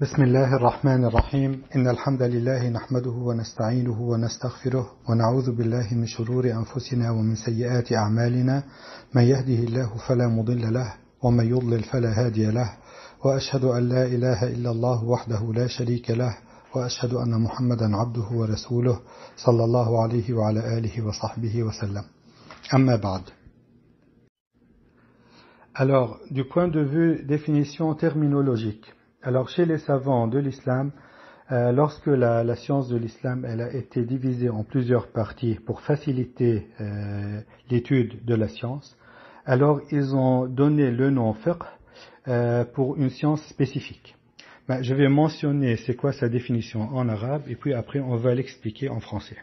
بسم الله الرحمن الرحيم إن الحمد لله نحمده ونستعينه ونستغفره ونعوذ بالله من شرور أنفسنا ومن سيئات أعمالنا من يهده الله فلا مضل له ومن يضلل فلا هادي له وأشهد أن لا إله إلا الله وحده لا شريك له وأشهد أن محمدا عبده ورسوله صلى الله عليه وعلى آله وصحبه وسلم أما بعد. Alors, du point de vue définition terminologique, alors chez les savants de l'islam, lorsque la science de l'islam elle a été divisée en plusieurs parties pour faciliter l'étude de la science, alors ils ont donné le nom fiqh pour une science spécifique. Je vais mentionner c'est quoi sa définition en arabe et puis après on va l'expliquer en français.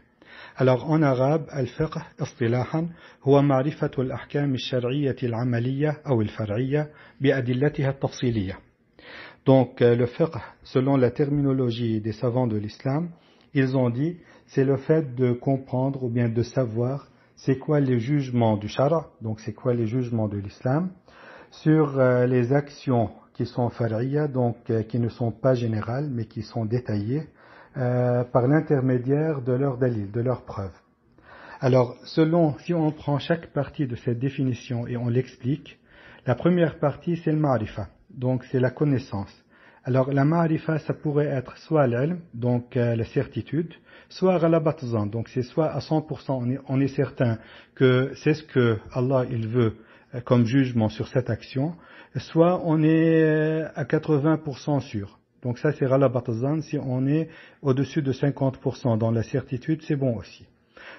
Alors en arabe, al-fiqh istilahan huwa ma'rifatu al-ahkam al-shar'iyyah al-amaliyah ou al-far'iyyah bi'adillatiha at-tafsiliyah. Donc le fiqh, selon la terminologie des savants de l'islam, ils ont dit c'est le fait de comprendre ou bien de savoir c'est quoi les jugements du shara, donc c'est quoi les jugements de l'islam, sur les actions qui sont far'iyya, donc qui ne sont pas générales mais qui sont détaillées par l'intermédiaire de leurs dalil, de leurs preuves. Alors si on prend chaque partie de cette définition et on l'explique, la première partie c'est le ma'rifa. Donc c'est la connaissance. Alors la ma'rifa ça pourrait être soit l'ilm, donc la certitude, soit ghalabat zan, donc c'est soit à 100% on est certain que c'est ce que Allah il veut comme jugement sur cette action, soit on est à 80% sûr. Donc ça c'est ghalabat zan, si on est au-dessus de 50% dans la certitude, c'est bon aussi.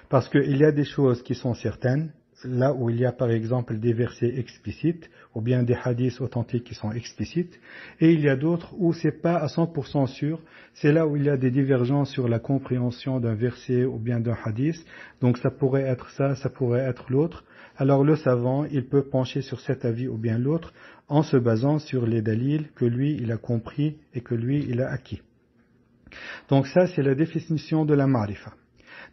Parce qu'il y a des choses qui sont certaines, là où il y a par exemple des versets explicites ou bien des hadiths authentiques qui sont explicites, et il y a d'autres où c'est pas à 100% sûr, c'est là où il y a des divergences sur la compréhension d'un verset ou bien d'un hadith, donc ça pourrait être ça, ça pourrait être l'autre. Alors le savant, il peut pencher sur cet avis ou bien l'autre en se basant sur les dalils que lui il a compris et que lui il a acquis. Donc ça c'est la définition de la ma'rifa.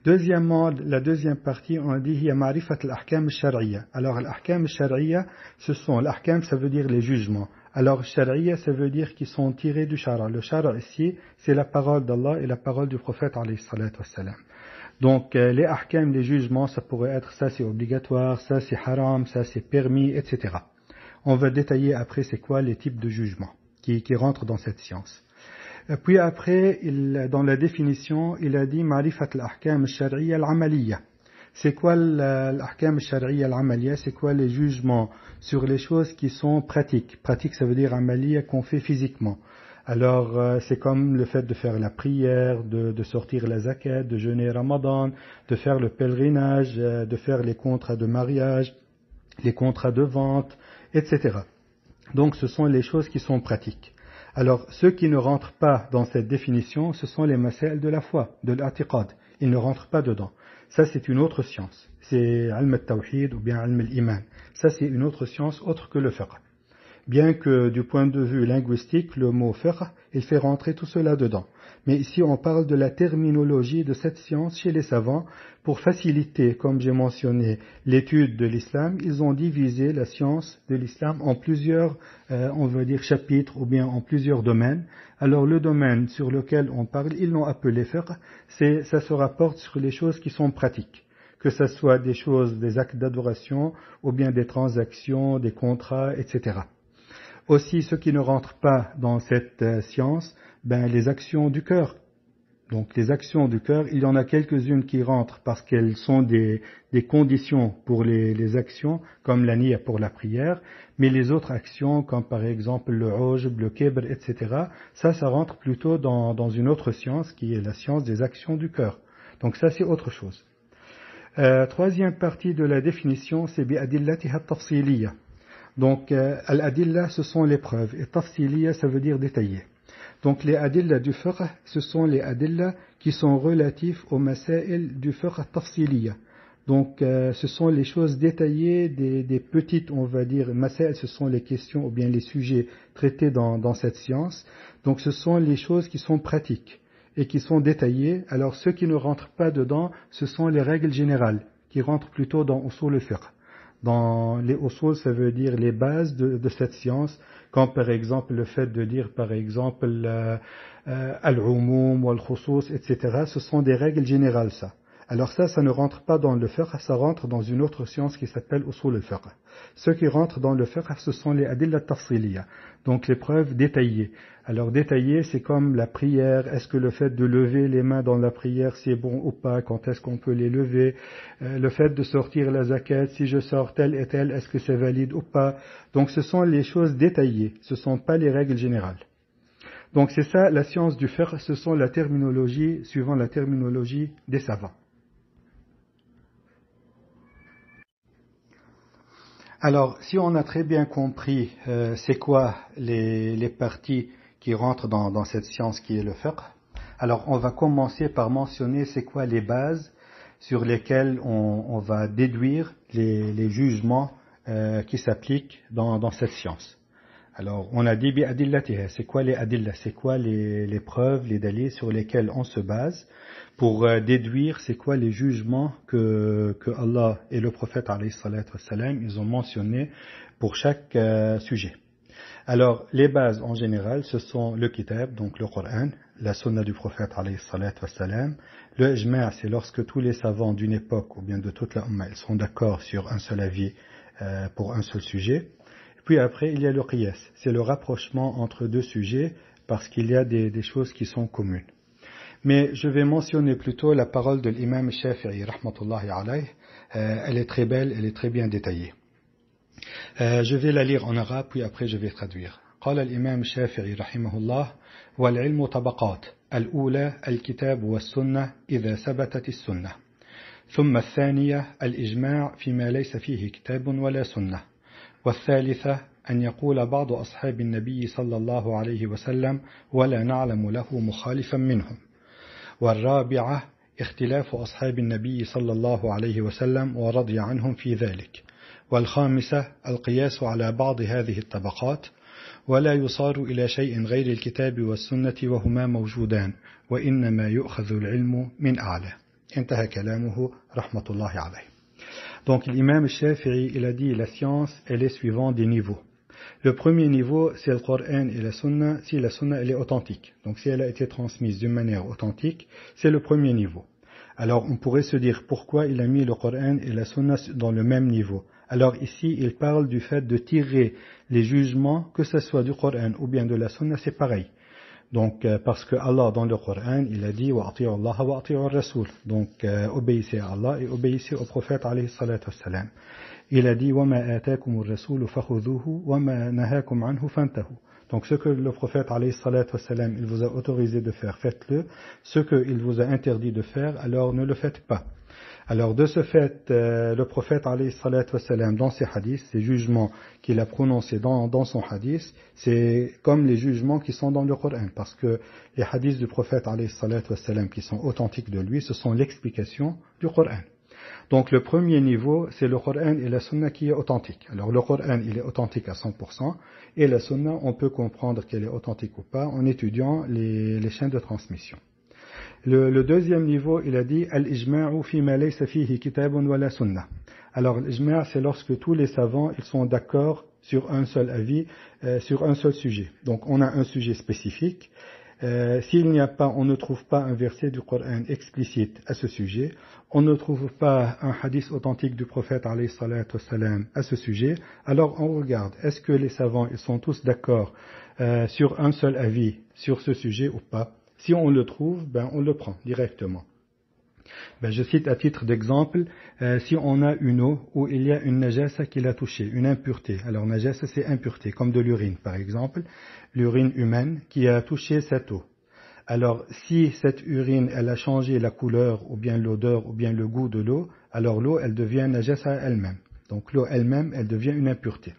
Deuxièmement, la deuxième partie, on dit hiya ma'rifat al-ahkam al-shar'iyya. Alors al-ahkam al-shar'iyya, ce sont l'ahkam, ça veut dire les jugements. Alors shar'iyya, ça veut dire qu'ils sont tirés du shara. Le shara ici, c'est la parole d'Allah et la parole du prophète alayhi salatu wassalam. Donc les ahkam, les jugements, ça pourrait être ça c'est obligatoire, ça c'est haram, ça c'est permis, etc. On va détailler après c'est quoi les types de jugements qui rentrent dans cette science. Puis après, dans la définition, il a dit ma'rifat al-ahkam al-shar'iyya al-amaliyya. C'est quoi l'ahkam al-shar'iyya al-amaliyya? C'est quoi les jugements sur les choses qui sont pratiques? Pratique, ça veut dire amaliyya qu'on fait physiquement. Alors, c'est comme le fait de faire la prière, de sortir la zakat, de jeûner Ramadan, de faire le pèlerinage, de faire les contrats de mariage, les contrats de vente, etc. Donc, ce sont les choses qui sont pratiques. Alors, ceux qui ne rentrent pas dans cette définition, ce sont les masail de la foi, de l'atiqad. Ils ne rentrent pas dedans. Ça, c'est une autre science. C'est ilm al-tawhid ou bien ilm al-iman. Ça, c'est une autre science autre que le fiqh. Bien que du point de vue linguistique, le mot fiqh, il fait rentrer tout cela dedans. Mais ici, on parle de la terminologie de cette science chez les savants. Pour faciliter, comme j'ai mentionné, l'étude de l'islam, ils ont divisé la science de l'islam en plusieurs, on va dire, chapitres ou bien en plusieurs domaines. Alors le domaine sur lequel on parle, ils l'ont appelé fiqh, ça se rapporte sur les choses qui sont pratiques. Que ce soit des choses, des actes d'adoration, ou bien des transactions, des contrats, etc. Aussi, ceux qui ne rentrent pas dans cette science, les actions du cœur. Donc les actions du cœur, il y en a quelques-unes qui rentrent parce qu'elles sont des conditions pour les actions, comme la niya pour la prière, mais les autres actions, comme par exemple le ujb, le kibr, etc., ça rentre plutôt dans une autre science qui est la science des actions du cœur. Donc ça c'est autre chose. Troisième partie de la définition, c'est bi'adillatiha at-tafsiliyya. Donc, al-adilla, ce sont les preuves, et tafsiliya, ça veut dire détaillé. Donc, les adilla du fiqh, ce sont les adilla qui sont relatifs aux masail du fiqh tafsiliya. Donc, ce sont les choses détaillées, des petites, on va dire, masail, ce sont les questions ou bien les sujets traités dans cette science. Donc, ce sont les choses qui sont pratiques et qui sont détaillées. Alors, ceux qui ne rentrent pas dedans, ce sont les règles générales, qui rentrent plutôt dans usul al-fiqh. Dans les usul, ça veut dire les bases de cette science, comme par exemple le fait de dire par exemple al-umum ou al-khusus, etc. Ce sont des règles générales ça. Alors ça ne rentre pas dans le fiqh, ça rentre dans une autre science qui s'appelle usul al-fiqh. Ceux qui rentrent dans le fiqh, ce sont les adilla tafsiliya, donc les preuves détaillées. Alors détaillées, c'est comme la prière, est-ce que le fait de lever les mains dans la prière c'est bon ou pas, quand est-ce qu'on peut les lever, le fait de sortir la zakat, si je sors tel et tel, est-ce que c'est valide ou pas. Donc ce sont les choses détaillées, ce ne sont pas les règles générales. Donc c'est ça la science du fiqh, ce sont la terminologie, suivant la terminologie des savants. Alors, si on a très bien compris c'est quoi les parties qui rentrent dans cette science qui est le fiqh, alors on va commencer par mentionner c'est quoi les bases sur lesquelles on va déduire les jugements qui s'appliquent dans cette science. Alors, on a dit bi adillatiha, c'est quoi les adillah, c'est quoi les preuves, les dalils sur lesquels on se base pour déduire c'est quoi les jugements que Allah et le prophète alayhi salatu wassalam, ils ont mentionnés pour chaque sujet. Alors, les bases en général, ce sont le kitab, donc le Coran, la sunna du prophète alayhi salatu wassalam. Le ijma', c'est lorsque tous les savants d'une époque ou bien de toute la umma, ils sont d'accord sur un seul avis pour un seul sujet. Puis après, il y a le qiyas, c'est le rapprochement entre deux sujets parce qu'il y a des choses qui sont communes. Mais je vais mentionner plutôt la parole de l'imam Shafi'i, rahmatullahi alayh. Elle est très belle, elle est très bien détaillée. Je vais la lire en arabe, puis après je vais traduire. قال الإمام الشافعي رحمه الله: والعلم طبقات، الأولى الكتاب والسنة إذا ثبتت السنة، ثم الثانية الإجماع فيما ليس فيه كتاب ولا سنة، والثالثة أن يقول بعض أصحاب النبي صلى الله عليه وسلم ولا نعلم له مخالفا منهم، والرابعة اختلاف أصحاب النبي صلى الله عليه وسلم ورضي عنهم في ذلك، والخامسة القياس على بعض هذه الطبقات، ولا يصار إلى شيء غير الكتاب والسنة وهما موجودان، وإنما يؤخذ العلم من أعلى. انتهى كلامه رحمة الله عليه. Donc l'imam Shafi'i, il a dit la science, elle est suivant des niveaux. Le premier niveau, c'est le Coran et la Sunna, si la Sunna elle est authentique. Donc si elle a été transmise d'une manière authentique, c'est le premier niveau. Alors on pourrait se dire pourquoi il a mis le Coran et la Sunna dans le même niveau. Alors ici, il parle du fait de tirer les jugements, que ce soit du Coran ou bien de la Sunna, c'est pareil. Donc, parce que Allah, dans le Coran, il a dit wa ati'u Allah wa ati'u ar-Rasul. Donc, obéissez à Allah et obéissez au prophète alayhi salatu wassalam. Il a dit wa ma ataakum ar-Rasul fakhudhuhu wa ma nahakum anhu fantahu. Donc, ce que le prophète alayhi salatu wassalam, il vous a autorisé de faire, faites-le. Ce qu'il vous a interdit de faire, alors ne le faites pas. Alors de ce fait, le prophète alayhi salatu wassalam, dans ses hadiths, ces jugements qu'il a prononcés dans son hadith, c'est comme les jugements qui sont dans le Coran, parce que les hadiths du prophète alayhi salatu wassalam qui sont authentiques de lui, ce sont l'explication du Coran. Donc le premier niveau, c'est le Coran et la Sunna qui est authentique. Alors le Coran, il est authentique à 100%, et la Sunna, on peut comprendre qu'elle est authentique ou pas en étudiant les chaînes de transmission. Le deuxième niveau, il a dit al-ijma'u fi ma laysa fihi kitabun wa la sunnah. Alors l'ijma', c'est lorsque tous les savants ils sont d'accord sur un seul avis, sur un seul sujet. Donc on a un sujet spécifique. S'il n'y a pas, on ne trouve pas un verset du Coran explicite à ce sujet, on ne trouve pas un hadith authentique du prophète alayhi salatu wassalam à ce sujet, alors on regarde, est-ce que les savants ils sont tous d'accord sur un seul avis sur ce sujet ou pas? Si on le trouve, ben on le prend directement. Ben je cite à titre d'exemple, si on a une eau où il y a une najasa qui l'a touchée, une impureté. Alors najasa c'est impureté, comme de l'urine par exemple, l'urine humaine qui a touché cette eau. Alors si cette urine elle a changé la couleur ou bien l'odeur ou bien le goût de l'eau, alors l'eau elle devient najasa elle-même. Donc l'eau elle-même elle devient une impureté.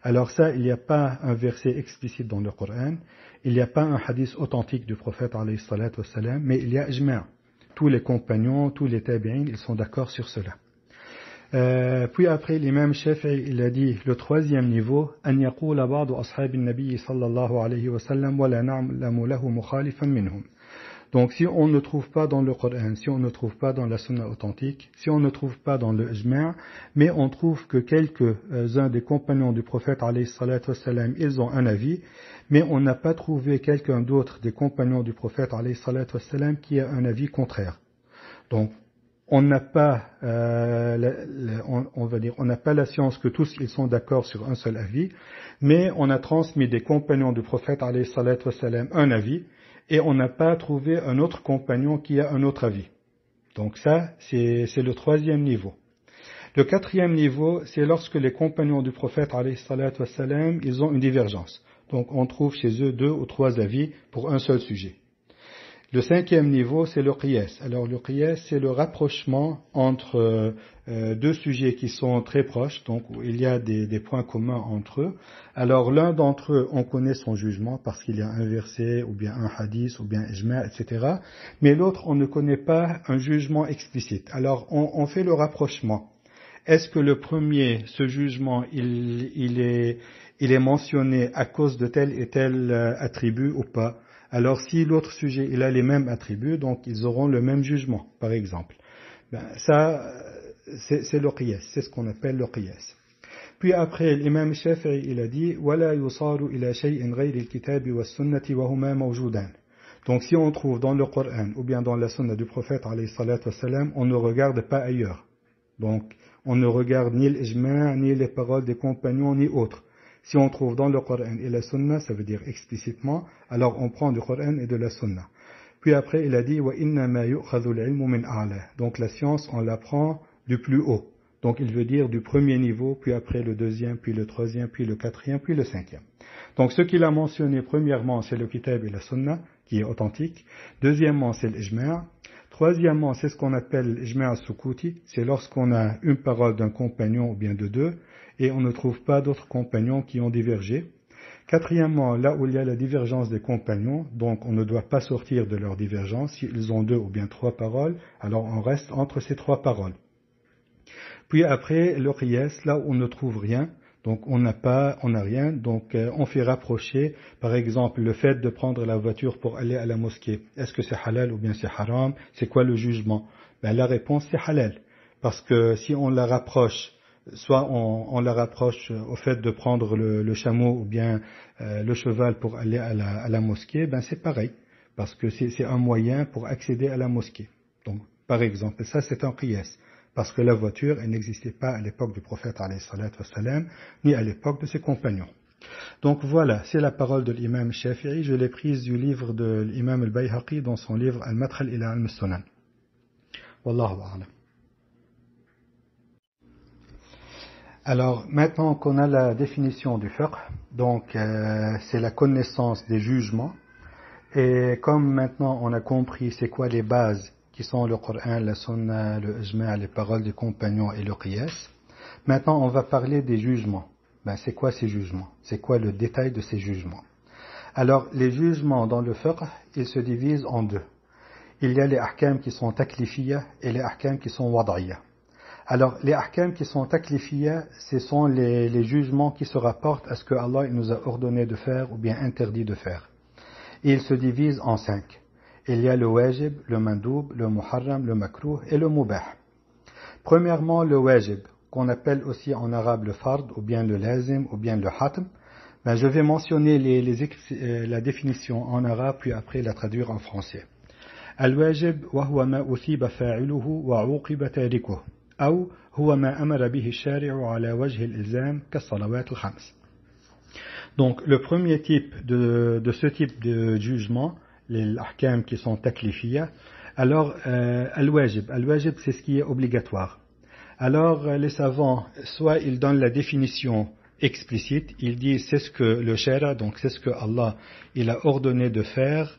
Alors ça, il n'y a pas un verset explicite dans le Coran, il n'y a pas un hadith authentique du prophète alayhi salatu wassalam, mais il y a ijma'. Tous les compagnons, tous les tabi'in, ils sont d'accord sur cela. Puis après, l'imam Shafi'i, il a dit, le troisième niveau, أن يقول بعض أصحاب النبي صلى الله عليه وسلم ولا نعلم له مخالفا منهم. Donc si on ne trouve pas dans le Coran, si on ne trouve pas dans la Sunna authentique, si on ne trouve pas dans le Ijma', mais on trouve que quelques-uns des compagnons du prophète alayhi salatu wassalam, ils ont un avis, mais on n'a pas trouvé quelqu'un d'autre des compagnons du prophète alayhi salatu wassalam qui a un avis contraire. Donc on n'a pas, on va dire, on n'a pas la science que tous ils sont d'accord sur un seul avis, mais on a transmis des compagnons du prophète alayhi salatu wassalam un avis, et on n'a pas trouvé un autre compagnon qui a un autre avis. Donc ça, c'est le troisième niveau. Le quatrième niveau, c'est lorsque les compagnons du prophète alayhi salatu wassalam, ils ont une divergence. Donc on trouve chez eux 2 ou 3 avis pour un seul sujet. Le cinquième niveau, c'est le qiyas. Alors le qiyas, c'est le rapprochement entre deux sujets qui sont très proches, donc où il y a des points communs entre eux. Alors l'un d'entre eux, on connaît son jugement parce qu'il y a un verset, ou bien un hadith, ou bien un ijma', etc. Mais l'autre, on ne connaît pas un jugement explicite. Alors on fait le rapprochement. Est-ce que le premier, ce jugement, il est mentionné à cause de tel et tel attribut ou pas? Alors si l'autre sujet il a les mêmes attributs, donc ils auront le même jugement, par exemple. Ça, c'est le qiyas, c'est ce qu'on appelle le qiyas. Puis après, l'imam Shafi'i, il a dit وَلَا يُصَارُ إِلَى شَيْءٍ غَيْرِ الْكِتَابِ وَالسُّنَّةِ وَهُمَا مَوْجُودًا. Donc si on trouve dans le Coran ou bien dans la sunna du prophète alayhi salatu wassalam, on ne regarde pas ailleurs. Donc on ne regarde ni l'ijma', ni les paroles des compagnons, ni autres. Si on trouve dans le Coran et la Sunna, ça veut dire explicitement, alors on prend du Coran et de la Sunna. Puis après, il a dit وَإِنَّمَا يُؤْخَذُ الْعِلْمُ مِنْ أَعْلَى. Donc la science, on la prend du plus haut. Donc il veut dire du premier niveau, puis après le deuxième, puis le troisième, puis le quatrième, puis le cinquième. Donc ce qu'il a mentionné premièrement, c'est le Kitab et la Sunna, qui est authentique. Deuxièmement, c'est l'Ijma'. Troisièmement, c'est ce qu'on appelle l'Ijma' al-Sukuti, c'est lorsqu'on a une parole d'un compagnon ou bien de deux, et on ne trouve pas d'autres compagnons qui ont divergé. Quatrièmement, là où il y a la divergence des compagnons, donc on ne doit pas sortir de leur divergence. S'ils ont 2 ou bien 3 paroles, alors on reste entre ces 3 paroles. Puis après, le qiyas, là où on ne trouve rien, donc on n'a rien, donc on fait rapprocher, par exemple, le fait de prendre la voiture pour aller à la mosquée. Est-ce que c'est halal ou bien c'est haram? C'est quoi le jugement? La réponse c'est halal, parce que si on la rapproche, soit on la rapproche au fait de prendre le chameau ou bien le cheval pour aller à la mosquée, c'est pareil, parce que c'est un moyen pour accéder à la mosquée. Donc, par exemple, ça c'est un qiyas. Parce que la voiture, elle n'existait pas à l'époque du prophète alayhi salatu wassalam, ni à l'époque de ses compagnons. Donc voilà, c'est la parole de l'imam Shafi'i. Je l'ai prise du livre de l'imam al-Bayhaqi dans son livre Al-Madkhal ila al-Sunan. Wallahu a'lam. Alors maintenant qu'on a la définition du fiqh, donc c'est la connaissance des jugements. Et comme maintenant on a compris c'est quoi les bases qui sont le Coran, la Sunna, le Ijma', les paroles des compagnons et le Qiyas. Maintenant, on va parler des jugements. C'est quoi ces jugements? C'est quoi le détail de ces jugements? Alors, les jugements dans le fiqh, ils se divisent en 2. Il y a les ahkam qui sont taklifiyya et les ahkam qui sont wad'iyya. Alors, les ahkam qui sont taklifiyya, ce sont les jugements qui se rapportent à ce que Allah nous a ordonné de faire ou bien interdit de faire. Et ils se divisent en 5. Il y a le wajib, le mandoub, le muharram, le makruh et le mubah. Premièrement, le wajib, qu'on appelle aussi en arabe le fard, ou bien le lazim, ou bien le hatm. Je vais mentionner la définition en arabe, puis après la traduire en français. Al-wajib, wa huwa ma uthiba fa'iluhu wa uqiba tarikuhu, ou huwa ma amara bihi ash-shari'u ala wajhi al-ilzam kas-salawat al-khams. Donc, le premier type de ce type de jugement, les ahkam qui sont taklifiyya, alors al-wajib. Al-wajib, c'est ce qui est obligatoire. Alors, les savants, soit ils donnent la définition explicite, ils disent c'est ce que le shara, donc c'est ce que Allah il a ordonné de faire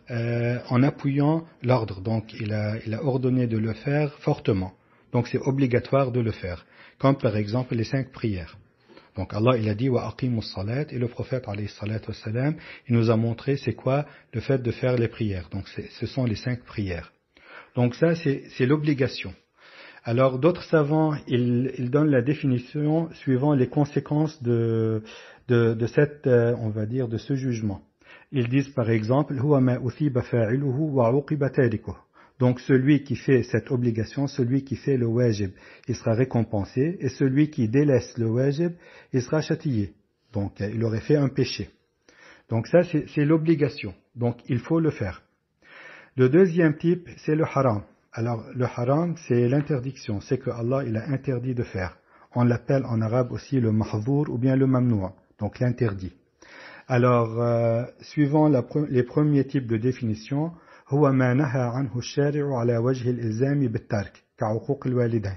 en appuyant l'ordre. Donc, il a ordonné de le faire fortement. Donc, c'est obligatoire de le faire. Comme par exemple les 5 prières. Donc Allah il a dit wa aqimus salat et le prophète alayhi salatu wassalam il nous a montré c'est quoi le fait de faire les prières. Donc ce sont les 5 prières. Donc ça c'est l'obligation. Alors d'autres savants ils donnent la définition suivant les conséquences de cette on va dire de ce jugement. ils disent par exemple huwa ma uthiba fa'iluhu wa 'uqiba tarikuhu. Donc celui qui fait cette obligation, celui qui fait le wajib, il sera récompensé, et celui qui délaisse le wajib, il sera châtié. Donc il aurait fait un péché. Donc ça c'est l'obligation. Donc il faut le faire. Le deuxième type, c'est le haram. Alors le haram, c'est l'interdiction, c'est que Allah il a interdit de faire. On l'appelle en arabe aussi le mahzour ou bien le mamnoua, donc l'interdit. Alors, suivant les premiers types de définition, هو ما نهى عنه الشارع على وجه الإلزام بالترك كعقوق الوالدين.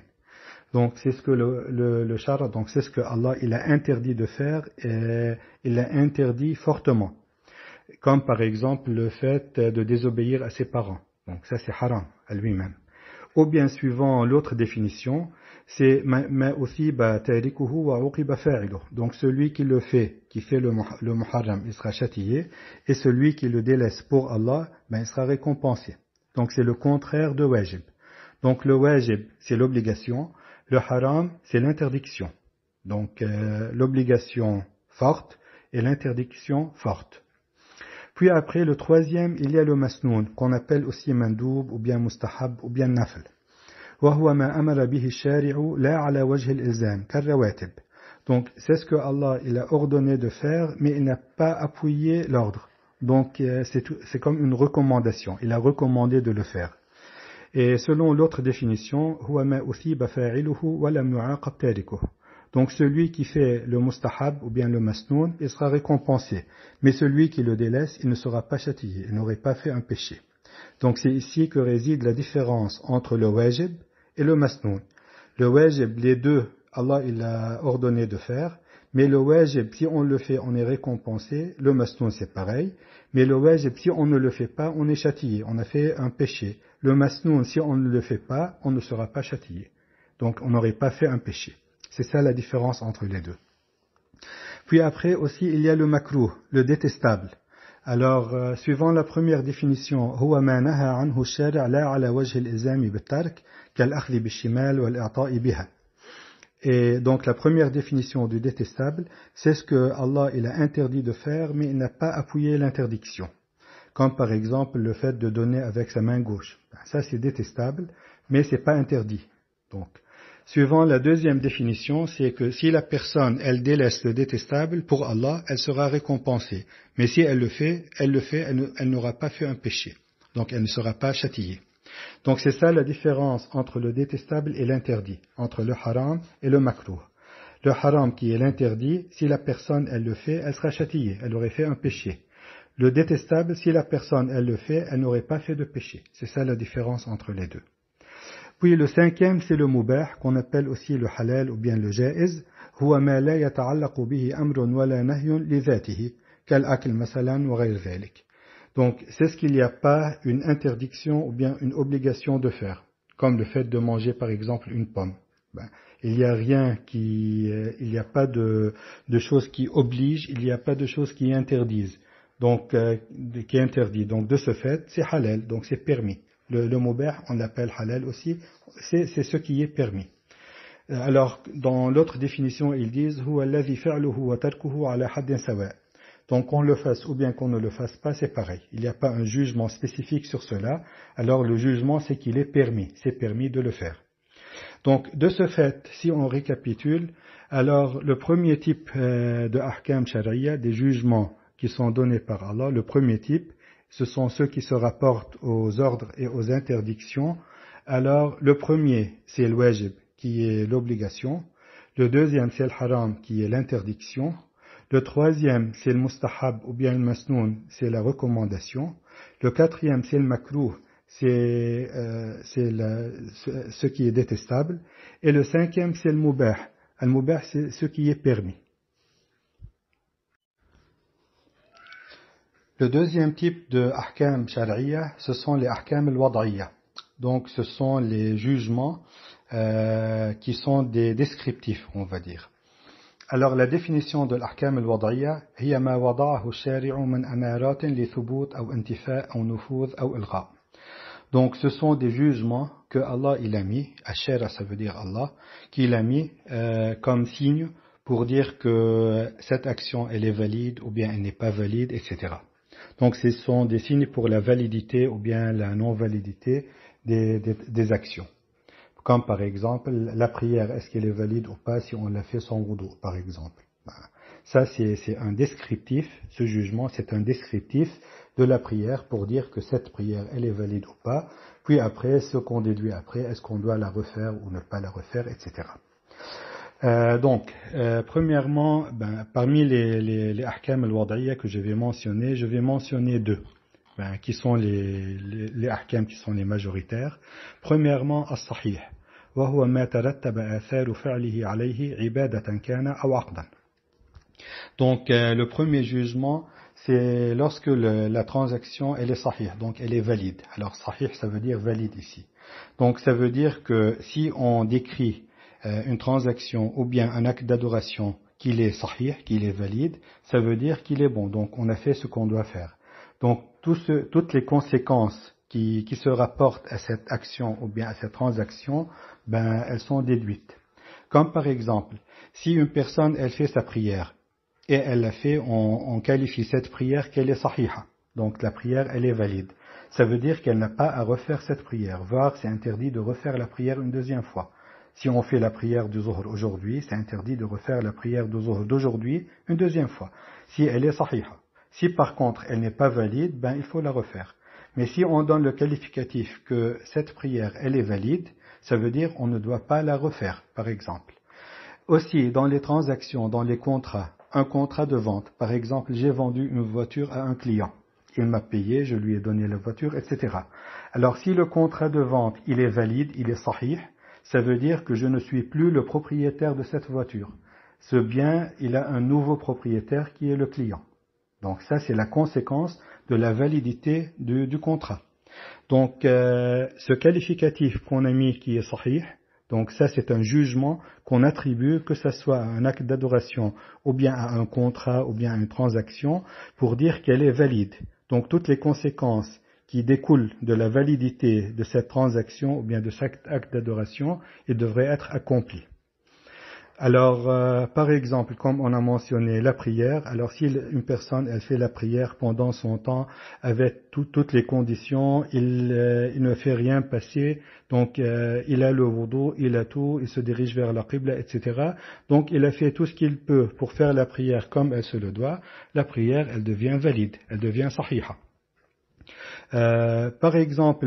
Donc c'est ce que le shara, donc c'est ce que Allah il a interdit de faire, et il l'a interdit fortement. Comme par exemple le fait de désobéir à ses parents. Donc ça c'est haram à lui-même. Ou bien suivant l'autre définition, c'est ma uthiba tarikuhu wa 'uqiba fa'iluhu. Donc celui qui le fait, qui fait le muharram, il sera châtié, et celui qui le délaisse pour Allah, il sera récompensé. Donc c'est le contraire de wajib. Donc le wajib, c'est l'obligation, le haram, c'est l'interdiction. Donc l'obligation forte et l'interdiction forte. Puis après, le troisième, il y a le masnoun, qu'on appelle aussi mandoub, ou bien mustahab, ou bien nafl. وهو ما أمر به الشارع لا على وجه الإلزام كالرواتب. Donc c'est ce que Allah il a ordonné de faire, mais il n'a pas appuyé l'ordre. Donc c'est comme une recommandation. Il a recommandé de le faire. Et selon l'autre définition, هو ما أثيب فاعله ولم يعاقب تاركه. Donc celui qui fait le mustahab ou bien le masnoun, il sera récompensé. Mais celui qui le délaisse, il ne sera pas châtié. Il n'aurait pas fait un péché. Donc c'est ici que réside la différence entre le wajib et le masnoun. Le wajib, les deux, Allah il a ordonné de faire, mais le wajib, si on le fait, on est récompensé. Le masnoun, c'est pareil, mais le wajib, si on ne le fait pas, on est châtié, on a fait un péché. Le masnoun, si on ne le fait pas, on ne sera pas châtié. Donc on n'aurait pas fait un péché. C'est ça la différence entre les deux. Puis après aussi, il y a le makruh, le détestable. Alors, suivant la première définition, هو ما نهى عنه الشارع لا على وجه الإلزام بالترك كالأخذ بالشمال والإعطاء بها. Et donc la première définition du détestable, c'est ce que Allah il a interdit de faire, mais il n'a pas appuyé l'interdiction. Comme par exemple le fait de donner avec sa main gauche. Ça c'est détestable, mais c'est pas interdit. Donc, suivant la deuxième définition, c'est que si la personne, elle délaisse le détestable, pour Allah, elle sera récompensée. Mais si elle le fait, elle n'aura pas fait un péché. Donc elle ne sera pas châtiée. Donc c'est ça la différence entre le détestable et l'interdit, entre le haram et le makruh. Le haram qui est l'interdit, si la personne, elle le fait, elle sera châtiée, elle aurait fait un péché. Le détestable, si la personne, elle le fait, elle n'aurait pas fait de péché. C'est ça la différence entre les deux. Puis le cinquième, c'est le mubah, qu'on appelle aussi le halal ou bien le jaiz. هو ما لا يتعلق به أمر ولا نهي لذاته كالأكل مثلا وغير ذلك. Donc c'est ce qu'il n'y a pas une interdiction ou bien une obligation de faire, comme le fait de manger par exemple une pomme. Il n'y a rien il n'y a pas de choses qui obligent, il n'y a pas de choses qui interdisent. Donc qui interdit. Donc de ce fait, c'est halal, donc c'est permis. Le mubah, on l'appelle halal aussi, c'est ce qui est permis. Alors, dans l'autre définition, ils disent هو الذي فعله وتركه على حد سواء. Donc, qu'on le fasse ou bien qu'on ne le fasse pas, c'est pareil. Il n'y a pas un jugement spécifique sur cela. Alors, le jugement, c'est qu'il est permis. C'est permis de le faire. Donc, de ce fait, si on récapitule, alors, le premier type de ahkam shari'a, des jugements qui sont donnés par Allah, le premier type, ce sont ceux qui se rapportent aux ordres et aux interdictions. Alors, le premier, c'est le wajib, qui est l'obligation. Le deuxième, c'est le haram, qui est l'interdiction. Le troisième, c'est le mustahab, ou bien le masnoun, c'est la recommandation. Le quatrième, c'est le makruh, c'est ce qui est détestable. Et le cinquième, c'est le mubah. Le mubah, c'est ce qui est permis. Le deuxième type de ahkam shar'iyya, ce sont les ahkam al-wad'iyya. Donc ce sont les jugements qui sont des descriptifs, on va dire. Alors la définition de l'ahkam al-wad'iyya, هي ما وضعه الشارع من أمارات لثبوت أو انتفاء أو نفوذ أو إلغاء. Donc ce sont des jugements que Allah il a mis, ashara ça veut dire Allah, qu'il a mis comme signe pour dire que cette action elle est valide ou bien elle n'est pas valide, etc. Donc ce sont des signes pour la validité ou bien la non-validité des actions. Comme par exemple, la prière, est-ce qu'elle est valide ou pas si on la fait sans wudu, par exemple. Ça, c'est un descriptif, ce jugement, c'est un descriptif de la prière pour dire que cette prière, elle est valide ou pas. Puis après, ce qu'on déduit après, est-ce qu'on doit la refaire ou ne pas la refaire, etc. Premièrement, parmi les ahkam al-wad'iyya que je vais mentionner deux, qui sont les ahkam qui sont les majoritaires. Premièrement, as-sahih, wa huwa ma tarattaba atharu fa'lihi alayhi ibadatan kana aw aqdan. Donc, le premier jugement, c'est lorsque la transaction, elle est sahih, donc elle est valide. Alors, sahih, ça veut dire valide ici. Donc, ça veut dire que si on décrit une transaction ou bien un acte d'adoration qu'il est sahih, qu'il est valide, ça veut dire qu'il est bon. Donc, on a fait ce qu'on doit faire. Donc, toutes les conséquences qui se rapportent à cette action ou bien à cette transaction, elles sont déduites. Comme par exemple, si une personne, elle fait sa prière, et elle l'a fait, on qualifie cette prière qu'elle est sahiha. Donc la prière, elle est valide. Ça veut dire qu'elle n'a pas à refaire cette prière, voire c'est interdit de refaire la prière une deuxième fois. Si on fait la prière du Zuhr aujourd'hui, c'est interdit de refaire la prière du Zuhr d'aujourd'hui une deuxième fois, si elle est sahiha. Si par contre elle n'est pas valide, il faut la refaire. Mais si on donne le qualificatif que cette prière, elle est valide, ça veut dire on ne doit pas la refaire, par exemple. Aussi, dans les transactions, dans les contrats, un contrat de vente. Par exemple, j'ai vendu une voiture à un client. Il m'a payé, je lui ai donné la voiture, etc. Alors, si le contrat de vente, il est valide, il est sahih, ça veut dire que je ne suis plus le propriétaire de cette voiture. Ce bien, il a un nouveau propriétaire qui est le client. Donc ça, c'est la conséquence de la validité du contrat. Donc, ce qualificatif qu'on a mis qui est sahih, donc ça c'est un jugement qu'on attribue, que ce soit à un acte d'adoration ou bien à un contrat ou bien à une transaction, pour dire qu'elle est valide. Donc toutes les conséquences qui découlent de la validité de cette transaction ou bien de cet acte d'adoration, ils devraient être accomplis. Alors, par exemple, comme on a mentionné la prière, alors si une personne elle fait la prière pendant son temps avec toutes les conditions, il ne fait rien passer, donc il a le wudu, il a tout, il se dirige vers la qibla, etc. Donc il a fait tout ce qu'il peut pour faire la prière comme elle se le doit, la prière elle devient valide, elle devient sahiha. Par exemple,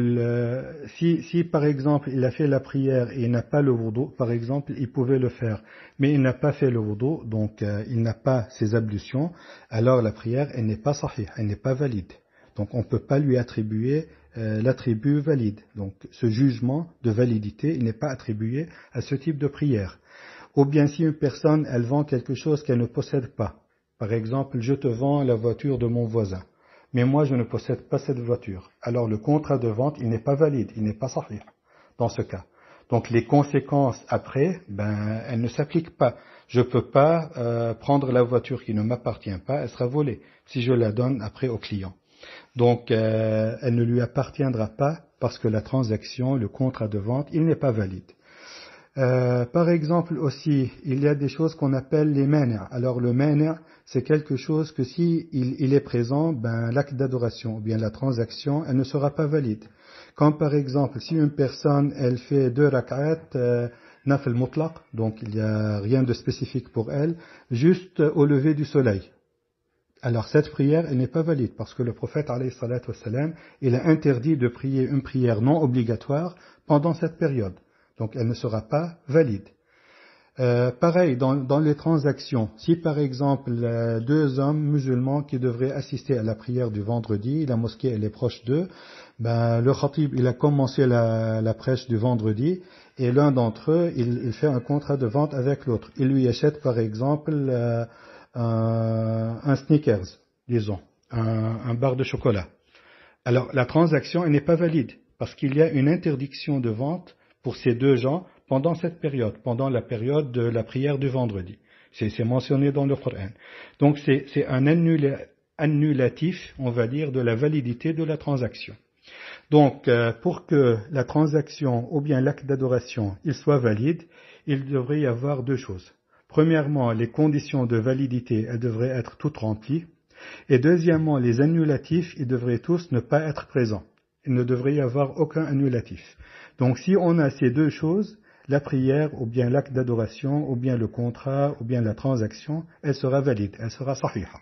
si par exemple il a fait la prière et il n'a pas le wudu, par exemple, il pouvait le faire, mais il n'a pas fait le wudu, donc il n'a pas ses ablutions, alors la prière, elle n'est pas sahih, elle n'est pas valide. Donc on ne peut pas lui attribuer l'attribut valide. Donc ce jugement de validité, il n'est pas attribué à ce type de prière. Ou bien si une personne, elle vend quelque chose qu'elle ne possède pas. Par exemple, je te vends la voiture de mon voisin. Mais moi je ne possède pas cette voiture. Alors le contrat de vente, il n'est pas valide, il n'est pas sahih dans ce cas. Donc les conséquences après, elles ne s'appliquent pas. Je ne peux pas prendre la voiture qui ne m'appartient pas, elle sera volée si je la donne après au client. Donc elle ne lui appartiendra pas parce que la transaction, le contrat de vente, il n'est pas valide. Par exemple aussi, il y a des choses qu'on appelle les mani'. Alors le mani', c'est quelque chose que si il est présent, l'acte d'adoration ou bien la transaction, elle ne sera pas valide. Comme par exemple, si une personne, elle fait 2 rak'at, nafl mutlaq, donc il n'y a rien de spécifique pour elle, juste au lever du soleil. Alors cette prière, elle n'est pas valide parce que le prophète, alayhi salatu wassalam, il a interdit de prier une prière non obligatoire pendant cette période. Donc elle ne sera pas valide. Pareil, dans les transactions, si par exemple 2 hommes musulmans qui devraient assister à la prière du vendredi, la mosquée elle est proche d'eux, le khatib il a commencé la prêche du vendredi et l'un d'entre eux il fait un contrat de vente avec l'autre. Il lui achète par exemple un Snickers, disons, un bar de chocolat. Alors la transaction elle n'est pas valide parce qu'il y a une interdiction de vente pour ces 2 gens pendant cette période, pendant la période de la prière du vendredi. C'est mentionné dans le Coran. Donc c'est un annulatif, on va dire, de la validité de la transaction. Donc pour que la transaction ou bien l'acte d'adoration il soit valide, il devrait y avoir 2 choses. Premièrement, les conditions de validité, elles devraient être toutes remplies. Et deuxièmement, les annulatifs, ils devraient tous ne pas être présents. Il ne devrait y avoir aucun annulatif. Donc si on a ces deux choses, la prière, ou bien l'acte d'adoration, ou bien le contrat, ou bien la transaction, elle sera valide, elle sera sahiha.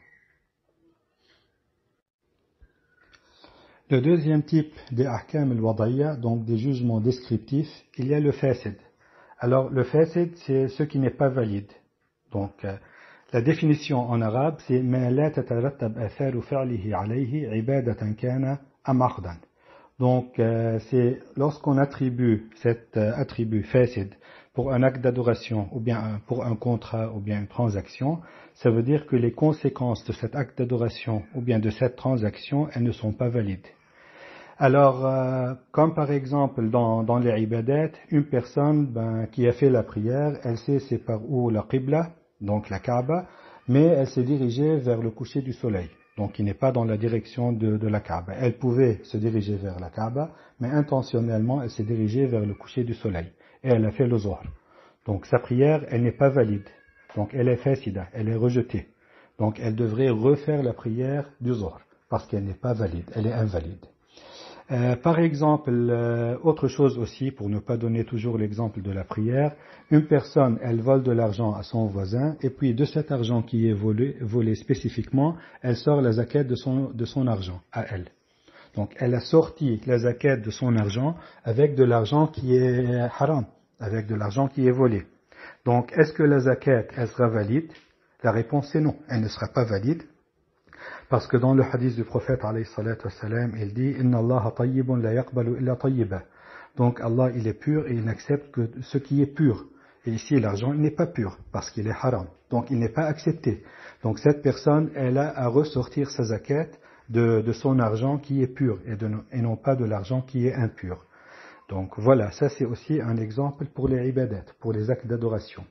Le deuxième type des ahkam al-wada'iyya, donc des jugements descriptifs, il y a le fasid. Alors le fasid, c'est ce qui n'est pas valide. Donc la définition en arabe, c'est ma la tatarattab atharu fa'lihi alayhi ibadatan kana am aqdan. Donc c'est lorsqu'on attribue cet attribut fasid pour un acte d'adoration ou bien pour un contrat ou bien une transaction, ça veut dire que les conséquences de cet acte d'adoration ou bien de cette transaction, elles ne sont pas valides. Alors, comme par exemple dans les ibadat, une personne qui a fait la prière, elle sait c'est par où la qibla, donc la Kaaba, mais elle s'est dirigée vers le coucher du soleil. Donc il n'est pas dans la direction de la Kaaba. Elle pouvait se diriger vers la Kaaba, mais intentionnellement elle s'est dirigée vers le coucher du soleil. Et elle a fait le Zohr. Donc sa prière, elle n'est pas valide. Donc elle est fasida, elle est rejetée. Donc elle devrait refaire la prière du Zohr, parce qu'elle n'est pas valide, elle est invalide. Par exemple, autre chose aussi, pour ne pas donner toujours l'exemple de la prière, une personne, elle vole de l'argent à son voisin, et puis de cet argent qui est volé spécifiquement, elle sort la zakat de son argent, à elle. Donc elle a sorti la zakat de son argent avec de l'argent qui est haram, avec de l'argent qui est volé. Donc est-ce que la zakat, elle sera valide? La réponse est non, elle ne sera pas valide. Parce que dans le hadith du prophète alayhi salatu wassalam, il dit Inna Allah tayyibun la yaqbalu illa tayyiba. Donc Allah il est pur et il n'accepte que ce qui est pur. Et ici l'argent il n'est pas pur parce qu'il est haram. Donc il n'est pas accepté. Donc cette personne elle a à ressortir sa zakat de son argent qui est pur et non pas de l'argent qui est impur. Donc voilà, ça c'est aussi un exemple pour les ibadat, pour les actes d'adoration.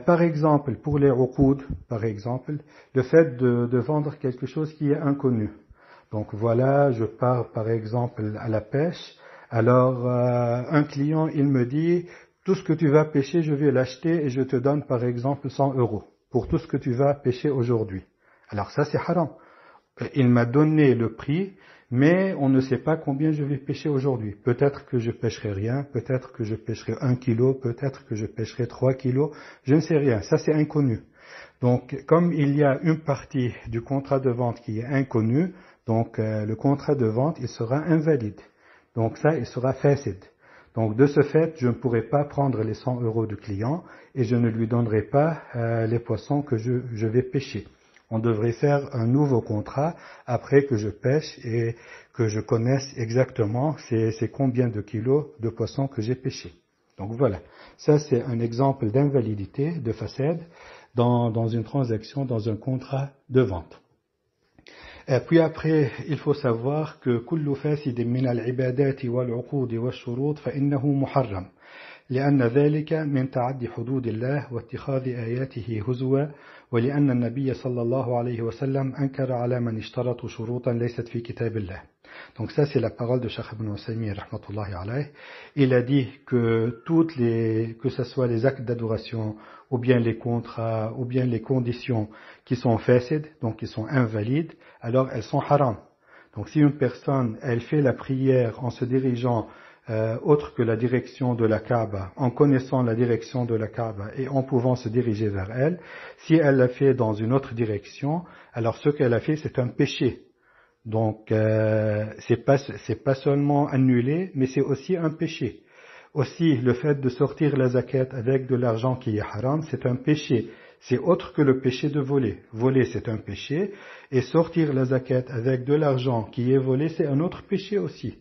Par exemple, pour les uqoud, par exemple, le fait de vendre quelque chose qui est inconnu. Donc voilà, je pars par exemple à la pêche, alors un client il me dit, tout ce que tu vas pêcher, je vais l'acheter et je te donne par exemple 100 € pour tout ce que tu vas pêcher aujourd'hui. Alors ça c'est haram. Il m'a donné le prix, mais on ne sait pas combien je vais pêcher aujourd'hui. Peut-être que je pêcherai rien, peut-être que je pêcherai 1 kilo, peut-être que je pêcherai 3 kilos, je ne sais rien, ça c'est inconnu. Donc comme il y a une partie du contrat de vente qui est inconnue, donc le contrat de vente il sera invalide. Donc ça il sera fasid. Donc de ce fait, je ne pourrai pas prendre les 100 € du client et je ne lui donnerai pas les poissons que je vais pêcher. On devrait faire un nouveau contrat après que je pêche et que je connaisse exactement c'est combien de kilos de poissons que j'ai pêché. Donc voilà, ça c'est un exemple d'invalidité, de fasad, dans une transaction, dans un contrat de vente. Et puis après, il faut savoir que كل فاسد من العبادات والعقود والشروط فإنه محرم. لأن ذلك من تعدي حدود الله واتخاذ آياته هزوا ولأن النبي صلى الله عليه وسلم أنكر على من اشترط شروطا ليست في كتاب الله. Donc ça c'est la parole de Cheikh Ibn Usaymin rahmatullahi alayh. Il a dit que que ce soit les actes d'adoration ou bien les contrats ou bien les conditions qui sont fasid, donc qui sont invalides, alors elles sont haram. Donc si une personne elle fait la prière en se dirigeant autre que la direction de la Kaaba, en connaissant la direction de la Kaaba et en pouvant se diriger vers elle, si elle l'a fait dans une autre direction, alors ce qu'elle a fait c'est un péché. Donc c'est pas seulement annulé, mais c'est aussi un péché. Aussi le fait de sortir la zakat avec de l'argent qui est haram, c'est un péché. C'est autre que le péché de voler. Voler c'est un péché, et sortir la zakat avec de l'argent qui est volé, c'est un autre péché aussi.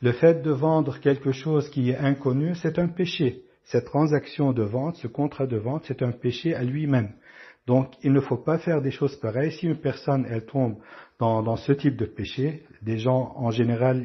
Le fait de vendre quelque chose qui est inconnu, c'est un péché. Cette transaction de vente, ce contrat de vente, c'est un péché à lui-même. Donc, il ne faut pas faire des choses pareilles. Si une personne, elle tombe dans ce type de péché, des gens, en général,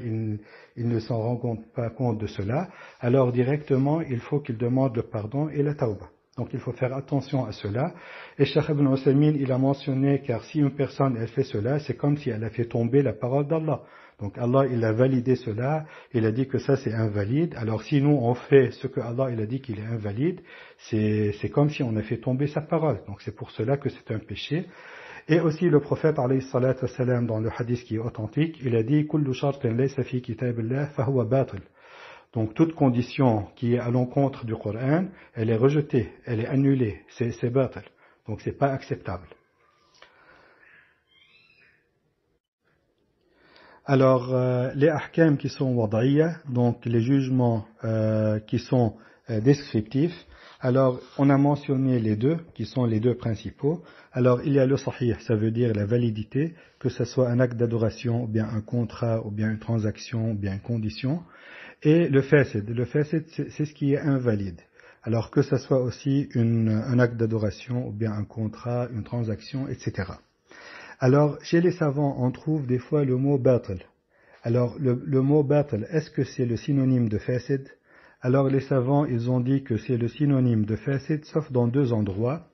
ils ne s'en rendent pas compte de cela, alors directement, il faut qu'ils demandent le pardon et la tawbah. Donc, il faut faire attention à cela. Et Cheikh Ibn Usaymin, il a mentionné, car si une personne, elle fait cela, c'est comme si elle a fait tomber la parole d'Allah. Donc Allah, il a validé cela, il a dit que ça c'est invalide. Alors si nous on fait ce que Allah il a dit qu'il est invalide, c'est comme si on a fait tomber sa parole. Donc c'est pour cela que c'est un péché. Et aussi le prophète alayhi salatu wassalam, dans le hadith qui est authentique, il a dit kullu shartin laysa fi kitabillah fahuwa batil. Donc toute condition qui est à l'encontre du Coran, elle est rejetée, elle est annulée, c'est batil. Donc c'est pas acceptable. Alors les ahkam qui sont wad'iyya, donc les jugements qui sont descriptifs. Alors, on a mentionné les deux, qui sont les deux principaux. Alors, il y a le sahih, ça veut dire la validité, que ce soit un acte d'adoration, ou bien un contrat, ou bien une transaction, ou bien une condition. Et le fasid. Le fasid, c'est ce qui est invalide. Alors, que ce soit aussi un acte d'adoration, ou bien un contrat, une transaction, etc. Alors, chez les savants, on trouve des fois le mot batil. Alors, le mot batil, est-ce que c'est le synonyme de fasid? Alors les savants, ils ont dit que c'est le synonyme de fasid, sauf dans deux endroits.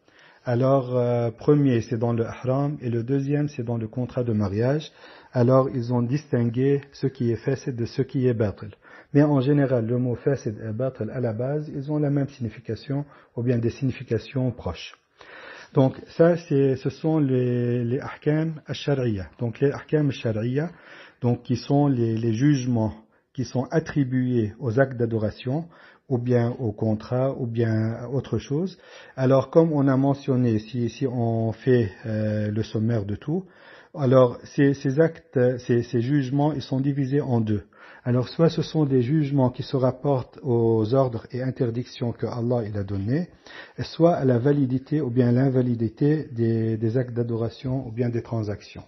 Alors, premier, c'est dans le ihram, et le deuxième, c'est dans le contrat de mariage. Alors, ils ont distingué ce qui est fasid de ce qui est batil. Mais en général, le mot fasid et batil, à la base, ils ont la même signification, ou bien des significations proches. Donc, ça, ce sont les ahkam al-shar'iyya. Donc, les ahkam al-shar'iyya, donc, qui sont les jugements qui sont attribués aux actes d'adoration, ou bien au contrat, ou bien autre chose. Alors, comme on a mentionné, si on fait le sommaire de tout, alors ces actes, ces jugements, ils sont divisés en deux. Alors, soit ce sont des jugements qui se rapportent aux ordres et interdictions que Allah il a donnés, soit à la validité ou bien l'invalidité des actes d'adoration ou bien des transactions.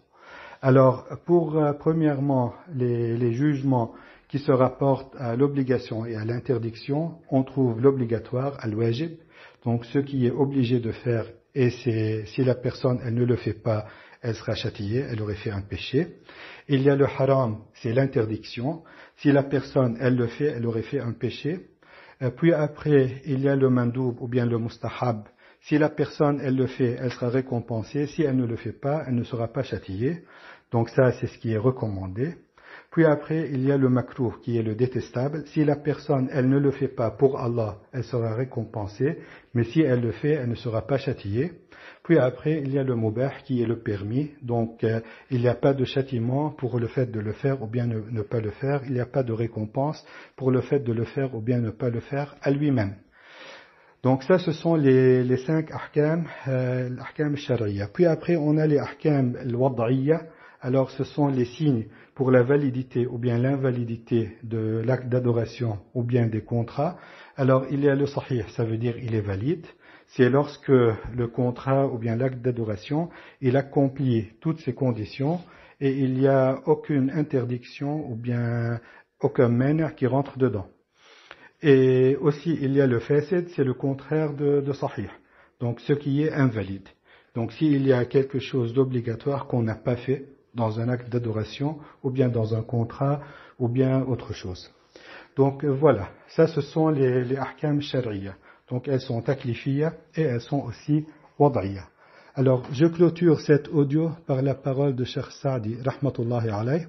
Alors, pour premièrement les jugements qui se rapportent à l'obligation et à l'interdiction, on trouve l'obligatoire, al-wajib, donc ce qui est obligé de faire, et si la personne elle ne le fait pas, elle sera châtiée, elle aurait fait un péché. Il y a le haram, c'est l'interdiction, si la personne elle le fait, elle aurait fait un péché. Puis après, il y a le mandoub ou bien le mustahab, si la personne elle le fait, elle sera récompensée, si elle ne le fait pas, elle ne sera pas châtiée. Donc ça, c'est ce qui est recommandé. Puis après, il y a le makruh, qui est le détestable. Si la personne, elle ne le fait pas pour Allah, elle sera récompensée. Mais si elle le fait, elle ne sera pas châtiée. Puis après, il y a le mubah, qui est le permis. Donc, il n'y a pas de châtiment pour le fait de le faire ou bien ne pas le faire. Il n'y a pas de récompense pour le fait de le faire ou bien ne pas le faire à lui-même. Donc ça, ce sont les 5 ahkam, l'ahkam shari'a. Puis après, on a les ahkam al-wad'iyya. Alors, ce sont les signes pour la validité ou bien l'invalidité de l'acte d'adoration ou bien des contrats. Alors, il y a le sahih, ça veut dire il est valide. C'est lorsque le contrat ou bien l'acte d'adoration, il accomplit toutes ces conditions et il n'y a aucune interdiction ou bien aucun mène qui rentre dedans. Et aussi, il y a le fasid, c'est le contraire de sahih. Donc, ce qui est invalide. Donc, s'il y a quelque chose d'obligatoire qu'on n'a pas fait dans un acte d'adoration, ou bien dans un contrat, ou bien autre chose. Donc, voilà. Ça, ce sont les ahkam shari'a. Donc, elles sont taklifiyya et elles sont aussi wad'iyya. Alors, je clôture cet audio par la parole de Cheikh Saadi, rahmatullahi alayh.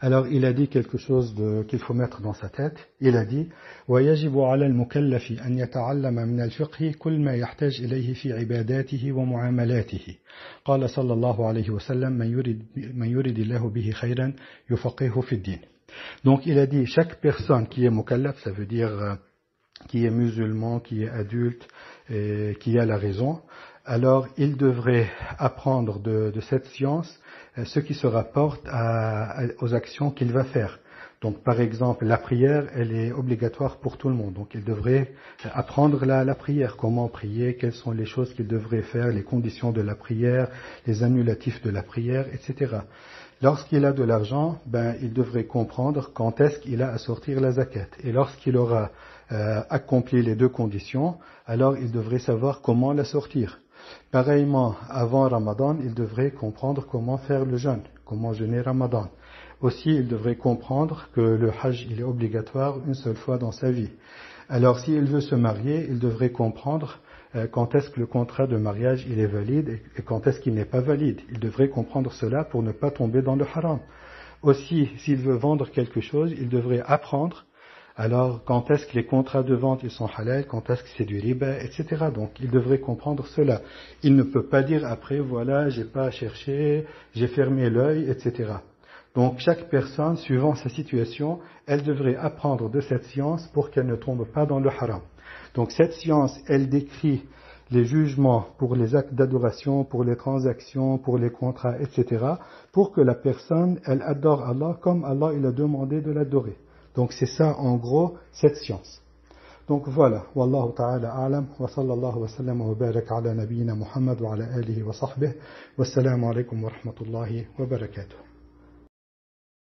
Alors, il a dit quelque chose qu'il faut mettre dans sa tête. Il a dit وَيَجِبُ عَلَى الْمُكَلَّفِ أَنْ يَتَعَلَّمَ مِنَ الْفِقْهِ كُلَّ مَا يَحْتَاجُ إِلَيْهِ فِي عِبَادَاتِهِ وَمُعَامَلَاتِهِ قال صلى الله عليه وسلم من يريد الله به خيرا يفقهه في الدين. Donc, il a dit chaque personne qui est mukallaf, ça veut dire qui est musulman, qui est adulte, et qui a la raison, alors il devrait apprendre de cette science ce qui se rapporte aux actions qu'il va faire. Donc par exemple, la prière, elle est obligatoire pour tout le monde. Donc il devrait apprendre la prière, comment prier, quelles sont les choses qu'il devrait faire, les conditions de la prière, les annulatifs de la prière, etc. Lorsqu'il a de l'argent, il devrait comprendre quand est-ce qu'il a à sortir la zakat. Et lorsqu'il aura accompli les deux conditions, alors il devrait savoir comment la sortir. Pareillement, avant Ramadan, il devrait comprendre comment faire le jeûne, comment jeûner Ramadan. Aussi, il devrait comprendre que le hajj, il est obligatoire une seule fois dans sa vie. Alors, s'il veut se marier, il devrait comprendre quand est-ce que le contrat de mariage, il est valide et quand est-ce qu'il n'est pas valide. Il devrait comprendre cela pour ne pas tomber dans le haram. Aussi, s'il veut vendre quelque chose, il devrait apprendre. Alors, quand est-ce que les contrats de vente ils sont halal, quand est-ce que c'est du riba, etc. Donc, il devrait comprendre cela. Il ne peut pas dire après, voilà, j'ai pas cherché, j'ai fermé l'œil, etc. Donc, chaque personne, suivant sa situation, elle devrait apprendre de cette science pour qu'elle ne tombe pas dans le haram. Donc, cette science, elle décrit les jugements pour les actes d'adoration, pour les transactions, pour les contrats, etc. pour que la personne, elle adore Allah comme Allah il a demandé de l'adorer. Donc c'est ça en gros cette science. Donc voilà, wallahu ta'ala a'lam, wa sallallahu wa sallam wa barak ala nabiyyina Muhammad wa ala alihi wa sahbihi, wassalamu alaikum wa rahmatullahi wa barakatuh.